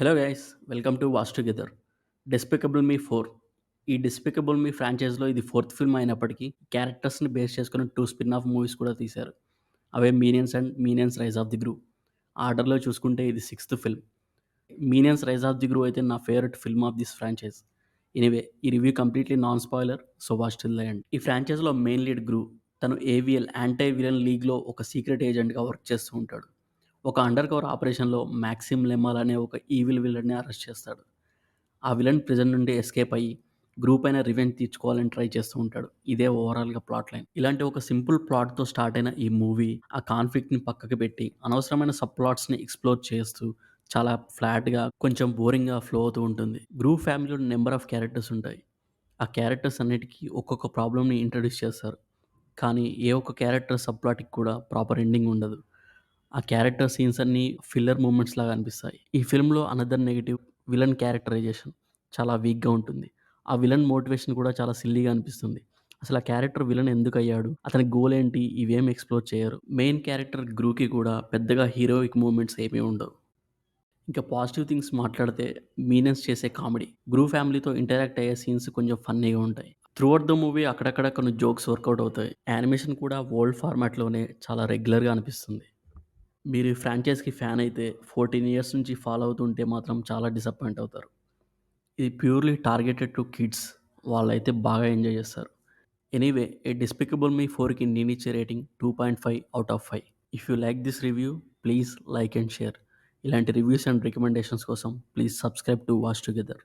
Hello guys, welcome to Watch Together. 'Despicable Me 4'. ఈ 'despicable మీ' ఫ్రాంచైజ్‌లో ఇది fourth film అయినప్పటికీ క్యారెక్టర్స్‌ని base చేసుకొని 2 స్పిన్ ఆఫ్ మూవీస్ కూడా తీశారు. అవే 'Minions' and 'Minions Rise of the Gru'. ఆర్డర్‌లో చూసుకుంటే ఇది sixth film. 'Minions Rise of the Gru' అయితే నా favourite film of this franchise. Anyway, ఈ review completely non spoiler, so watch till the end. ఈ ఫ్రాంచైజ్‌లో మెయిన్ లీడ్ గ్రూ. తను ఏవీఎల్ anti villain లీగ్‌లో ఒక సీక్రెట్ ఏజెంట్‌గా వర్క్ చేస్తూ ఉంటాడు. ఒక అండర్ కవర్ ఆపరేషన్‌లో మాక్సిమ్ లెమాల్ అనే ఒక ఈవిల్ విలన్ని అరెస్ట్ చేస్తాడు. ఆ విలన్ ప్రిజన్ నుండి ఎస్కేప్ అయ్యి గ్రూప్ అయిన రివెంజ్ తీర్చుకోవాలని ట్రై చేస్తూ ఉంటాడు. ఇదే ఓవరాల్‌గా ప్లాట్ లైన్. ఇలాంటి ఒక సింపుల్ ప్లాట్‌తో స్టార్ట్ అయిన ఈ మూవీ ఆ కాన్ఫ్లిక్ట్‌ని పక్కకి పెట్టి అనవసరమైన సబ్ ప్లాట్స్‌ని ఎక్స్‌ప్లోర్ చేస్తూ చాలా ఫ్లాట్‌గా, కొంచెం బోరింగ్‌గా ఫ్లో అవుతూ ఉంటుంది. గ్రూప్ ఫ్యామిలీలో నంబర్ ఆఫ్ క్యారెక్టర్స్ ఉంటాయి. ఆ క్యారెక్టర్స్ అన్నిటికి ఒక్కొక్క ప్రాబ్లమ్‌ని ఇంట్రొడ్యూస్ చేస్తారు. కానీ ఏ ఒక్క క్యారెక్టర్ సబ్ ప్లాట్‌కి కూడా ప్రాపర్ ఎండింగ్ ఉండదు. ఆ క్యారెక్టర్ సీన్స్ అన్నీ ఫిల్లర్ మూమెంట్స్ లాగా అనిపిస్తాయి. ఈ ఫిల్మ్‌లో అనదర్ నెగెటివ్ విలన్ క్యారెక్టరైజేషన్ చాలా వీక్‌గా ఉంటుంది. ఆ విలన్ మోటివేషన్ కూడా చాలా సిల్లీగా అనిపిస్తుంది. అసలు ఆ క్యారెక్టర్ విలన్ ఎందుకయ్యాడు? అతని గోల్ ఏంటి? ఇవేమి ఎక్స్‌ప్లోర్ చేయరు. మెయిన్ క్యారెక్టర్ గ్రూకి కూడా పెద్దగా హీరోయిక్ మూమెంట్స్ ఏమీ ఉండవు. ఇంకా పాజిటివ్ థింగ్స్ మాట్లాడితే మీనన్స్ చేసే కామెడీ. గ్రూ ఫ్యామిలీతో ఇంటరాక్ట్ అయ్యే సీన్స్ కొంచెం ఫన్నీగా ఉంటాయి. త్రూఅవుట్ ద మూవీ అక్కడక్కడ కొన్ని జోక్స్ వర్కౌట్ అవుతాయి. యానిమేషన్ కూడా ఓల్డ్ ఫార్మాట్‌లోనే చాలా రెగ్యులర్‌గా అనిపిస్తుంది. మీరు ఈ ఫ్రాంచైజ్‌కి ఫ్యాన్ అయితే 14 ఇయర్స్ నుంచి ఫాలో అవుతుంటే మాత్రం చాలా డిసప్పాయింట్ అవుతారు. ఇది ప్యూర్‌లీ టార్గెటెడ్ టు కిడ్స్. వాళ్ళైతే బాగా ఎంజాయ్ చేస్తారు. ఎనీవే, ఏ 'డెస్పికబుల్ మీ 4'కి నేనిచ్చే rating 2.5 out of 5. If you like this review, please like and share. ఇలాంటి రివ్యూస్ అండ్ రికమెండేషన్స్ కోసం please subscribe to Watch together.